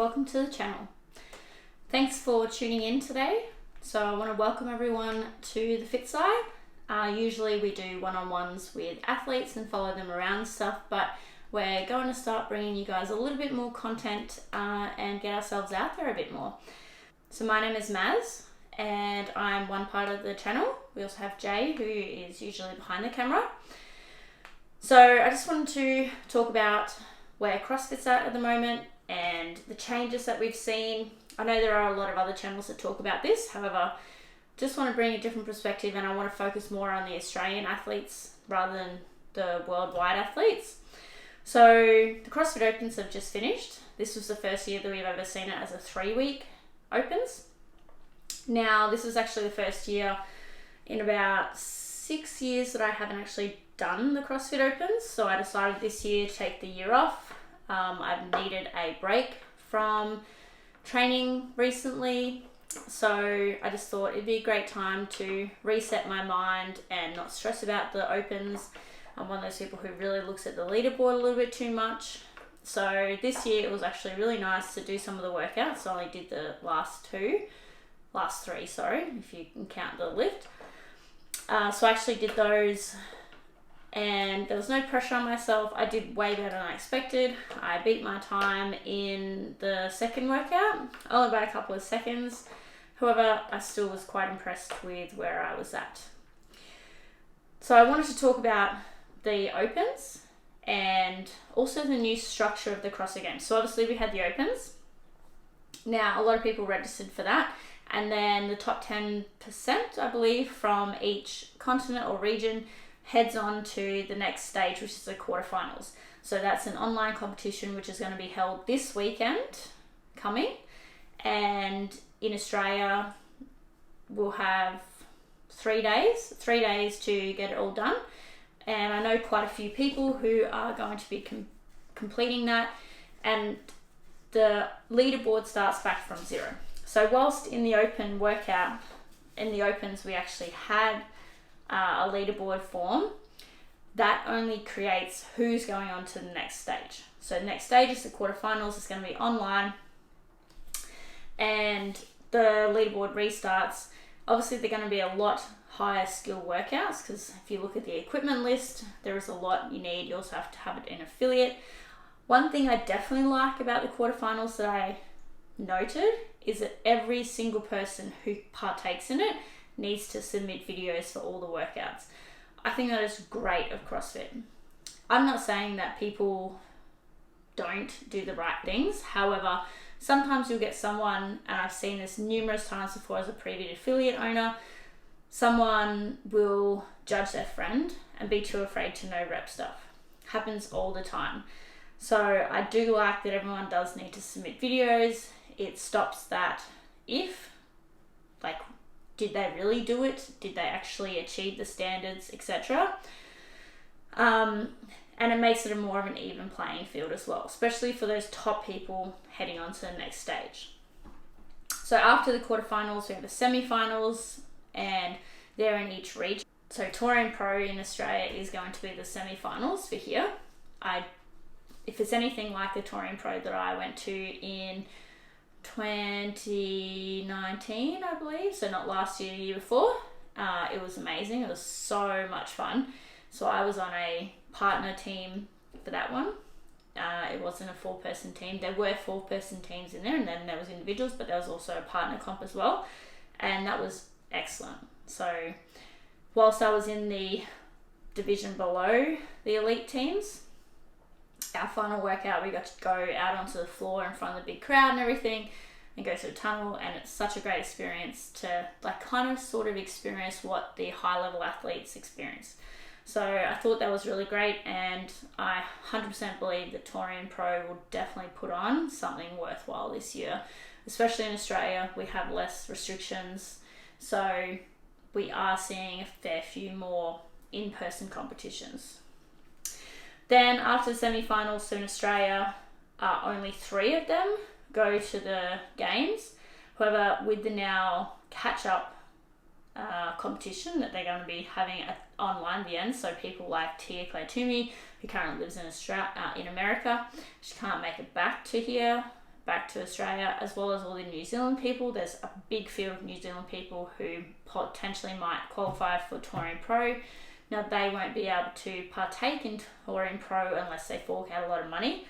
welcome to the channel. Thanks for tuning in today. So I want to welcome everyone to the Fit Side. Usually we do one-on-ones with athletes and follow them around and stuff, but we're going to start bringing you guys a little bit more content and get ourselves out there a bit more. So my name is Maz and I'm one part of the channel. We also have Jay, who is usually behind the camera. So I just wanted to talk about where CrossFit's at the moment and the changes that we've seen. I know there are a lot of other channels that talk about this, however, just want to bring a different perspective, and I want to focus more on the Australian athletes rather than the worldwide athletes. So the CrossFit Opens have just finished. This was the first year that we've ever seen it as a 3-week Opens. Now, this is actually the first year in about 6 years that I haven't actually done the CrossFit Opens, so I decided this year to take the year off. I've needed a break from training recently, so I just thought it'd be a great time to reset my mind and not stress about the Opens. I'm one of those people who really looks at the leaderboard a little bit too much. So this year it was actually really nice to do some of the workouts. I only did the last three, if you can count the lift. So I actually did those, and there was no pressure on myself. I did way better than I expected. I beat my time in the second workout, only by a couple of seconds. However, I still was quite impressed with where I was at. So I wanted to talk about the Opens and also the new structure of the CrossFit Games. So obviously we had the Opens. Now, a lot of people registered for that. And then the top 10%, I believe, from each continent or region heads on to the next stage, which is the quarterfinals. So that's an online competition which is going to be held this weekend coming. And in Australia, we'll have 3 days to get it all done. And I know quite a few people who are going to be completing that. And the leaderboard starts back from zero. So whilst in the open workout, in the Opens, we actually had a leaderboard form, that only creates who's going on to the next stage. So the next stage is the quarterfinals. It's going to be online, and the leaderboard restarts. Obviously, they're going to be a lot higher skill workouts, because if you look at the equipment list, there is a lot you need. You also have to have it in affiliate. One thing I definitely like about the quarterfinals that I noted is that every single person who partakes in it needs to submit videos for all the workouts. I think that is great of CrossFit. I'm not saying that people don't do the right things. However, sometimes you'll get someone, and I've seen this numerous times before as a previous affiliate owner, someone will judge their friend and be too afraid to no rep stuff. Happens all the time. So I do like that everyone does need to submit videos. It stops that if, like, did they really do it? Did they actually achieve the standards, etc.? And it makes it more of an even playing field as well, especially for those top people heading on to the next stage. So after the quarterfinals, we have the semi-finals, and they're in each region. So Touring Pro in Australia is going to be the semi-finals for here. If it's anything like the Touring Pro that I went to in 2019, I believe, so not last year, the year before, it was amazing. It was so much fun. So I was on a partner team for that one. It wasn't a 4-person team. There were 4-person teams in there, and then there was individuals, but there was also a partner comp as well, and that was excellent. So whilst I was in the division below the elite teams, our final workout, we got to go out onto the floor in front of the big crowd and everything, and go through a tunnel, and it's such a great experience to kind of sort of experience what the high level athletes experience. So I thought that was really great, and I 100% believe that Touring Pro will definitely put on something worthwhile this year, especially in Australia. We have less restrictions, so we are seeing a fair few more in-person competitions. Then after the semi-finals, so in Australia, only 3 of them go to the games. However, with the now catch-up competition that they're going to be having online at the end, so people like Tia Claire Toomey, who currently lives in America, she can't make it back to here, back to Australia, as well as all the New Zealand people. There's a big field of New Zealand people who potentially might qualify for Touring Pro. Now, they won't be able to partake in Touring Pro unless they fork out a lot of money.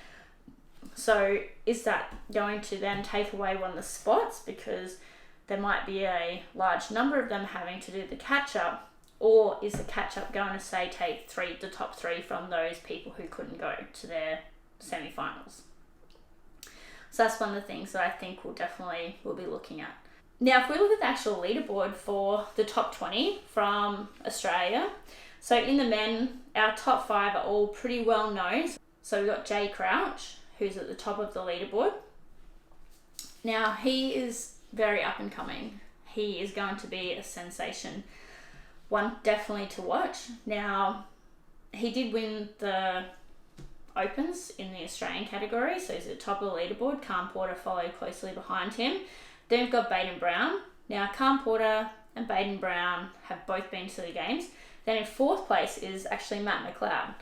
So is that going to then take away one of the spots, because there might be a large number of them having to do the catch-up, or is the catch-up going to, say, take the top three from those people who couldn't go to their semi-finals? So that's one of the things that I think we'll be looking at. Now, if we look at the actual leaderboard for the top 20 from Australia, so in the men, our top 5 are all pretty well known. So we've got Jay Crouch, who's at the top of the leaderboard. Now, he is very up and coming. He is going to be a sensation. One definitely to watch. Now, he did win the Opens in the Australian category, so he's at the top of the leaderboard. Calm Porter followed closely behind him. Then we've got Baden Brown. Now, Calm Porter and Baden Brown have both been to the games. Then in 4th place is actually Matt Mcleod.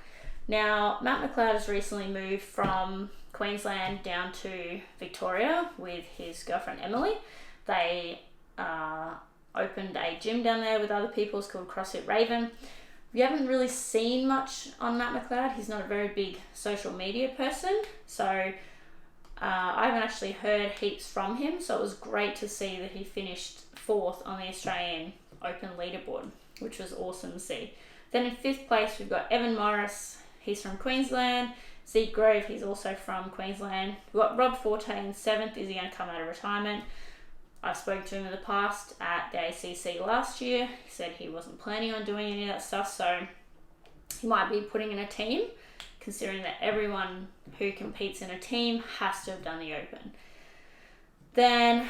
Now, Matt Mcleod has recently moved from Queensland down to Victoria with his girlfriend Emily. They opened a gym down there with other people. It's called CrossFit Raven. We haven't really seen much on Matt Mcleod. He's not a very big social media person, so I haven't actually heard heaps from him. So it was great to see that he finished 4th on the Australian Open leaderboard, which was awesome to see. Then in 5th place, we've got Evan Morris. He's from Queensland. Zeke Grove, he's also from Queensland. We've got Rob Forte in 7th. Is he going to come out of retirement? I spoke to him in the past at the ACC last year. He said he wasn't planning on doing any of that stuff, so he might be putting in a team, considering that everyone who competes in a team has to have done the Open. Then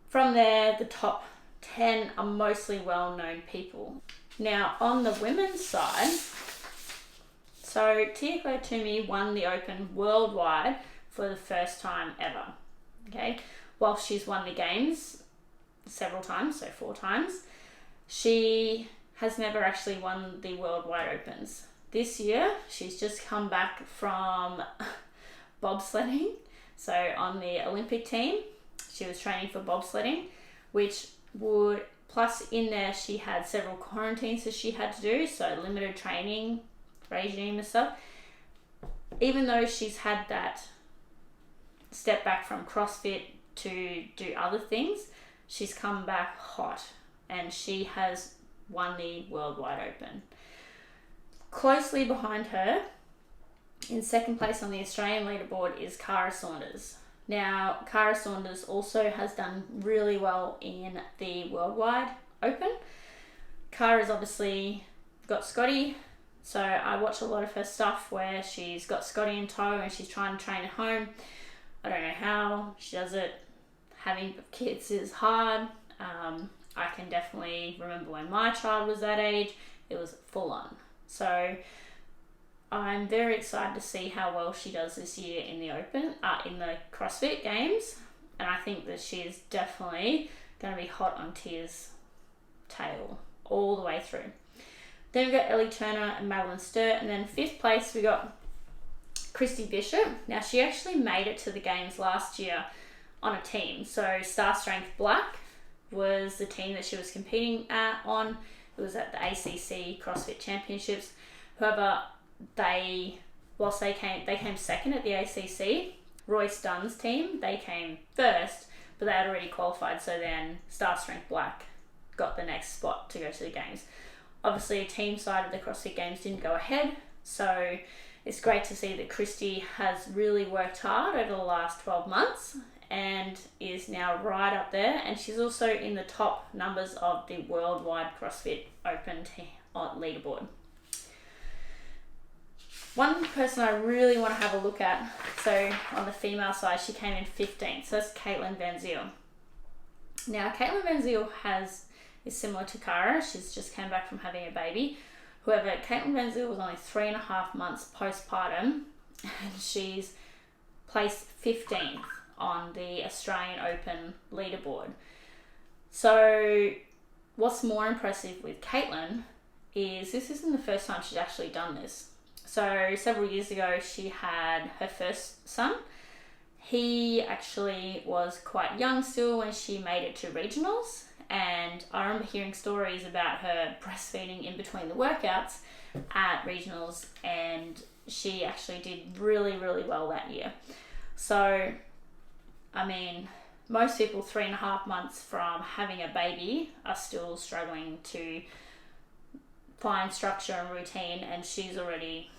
from there, the top 10 are mostly well-known people. Now, on the women's side, so Tia-Clair Toomey won the Open worldwide for the first time ever. Okay, while she's won the games several times, so 4 times, she has never actually won the worldwide Opens. This year, she's just come back from bobsledding. So on the Olympic team, she was training for bobsledding, which would, plus in there she had several quarantines that she had to do, so limited training regime and stuff. Even though she's had that step back from CrossFit to do other things, she's come back hot and she has won the worldwide Open. Closely behind her, in 2nd place on the Australian leaderboard, is Cara Saunders. Now, Cara Saunders also has done really well in the worldwide Open. Cara's obviously got Scotty, so I watch a lot of her stuff where she's got Scotty in tow and she's trying to train at home. I don't know how she does it. Having kids is hard. I can definitely remember when my child was that age, it was full on. So I'm very excited to see how well she does this year in the Open, in the CrossFit Games. And I think that she is definitely going to be hot on Tia's tail all the way through. Then we've got Ellie Turner and Madeleine Sturt. And then 5th place, we got Christy Bishop. Now, she actually made it to the games last year on a team. So Star Strength Black was the team that she was competing on. It was at the ACC CrossFit Championships. However, they came 2nd at the ACC. Royce Dunn's team, they came 1st, but they had already qualified. So then Star Strength Black got the next spot to go to the games. Obviously, a team side of the CrossFit Games didn't go ahead. So it's great to see that Christy has really worked hard over the last 12 months and is now right up there. And she's also in the top numbers of the worldwide CrossFit Open leaderboard. One person I really want to have a look at, so on the female side, she came in 15th. So that's Caitlin Van Zyl. Now, Caitlin Van Zyl is similar to Cara. She's just came back from having a baby. However, Caitlin Van Zyl was only 3.5 months postpartum, and she's placed 15th on the Australian Open leaderboard. So what's more impressive with Caitlin is this isn't the first time she's actually done this. So several years ago, she had her first son. He actually was quite young still when she made it to regionals, and I remember hearing stories about her breastfeeding in between the workouts at regionals, and she actually did really, really well that year. So, I mean, most people 3.5 months from having a baby are still struggling to find structure and routine, and she's already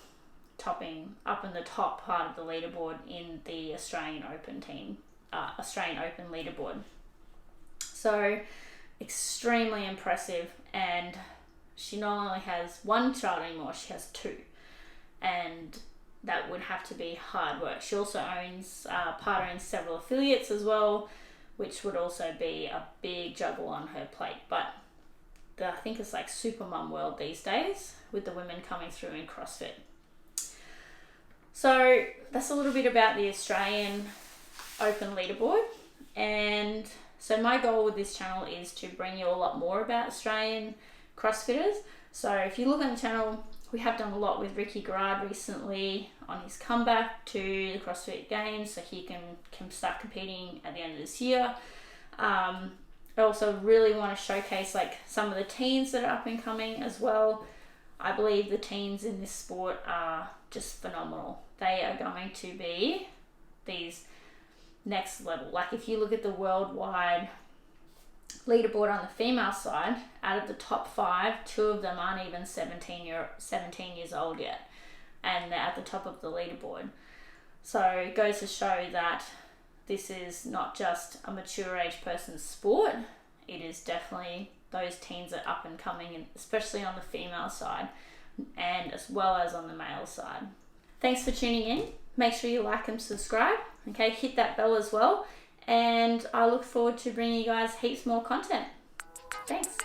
topping up in the top part of the leaderboard in the Australian Open leaderboard. So extremely impressive, and she not only has one child anymore, she has 2, and that would have to be hard work. She also owns several affiliates as well, which would also be a big juggle on her plate. But I think it's like super mum world these days with the women coming through in CrossFit. So that's a little bit about the Australian Open leaderboard. And so my goal with this channel is to bring you a lot more about Australian CrossFitters. So if you look on the channel, we have done a lot with Ricky Garrard recently on his comeback to the CrossFit Games, so he can start competing at the end of this year. I also really want to showcase like some of the teens that are up and coming as well. I believe the teens in this sport are just phenomenal. They are going to be these next level. Like if you look at the worldwide leaderboard on the female side, out of the top 5, 2 of them aren't even 17 years old yet, and they're at the top of the leaderboard. So it goes to show that this is not just a mature age person's sport. It is definitely those teens are up and coming, and especially on the female side and as well as on the male side. Thanks for tuning in. Make sure you like and subscribe. Okay, hit that bell as well. And I look forward to bringing you guys heaps more content. Thanks.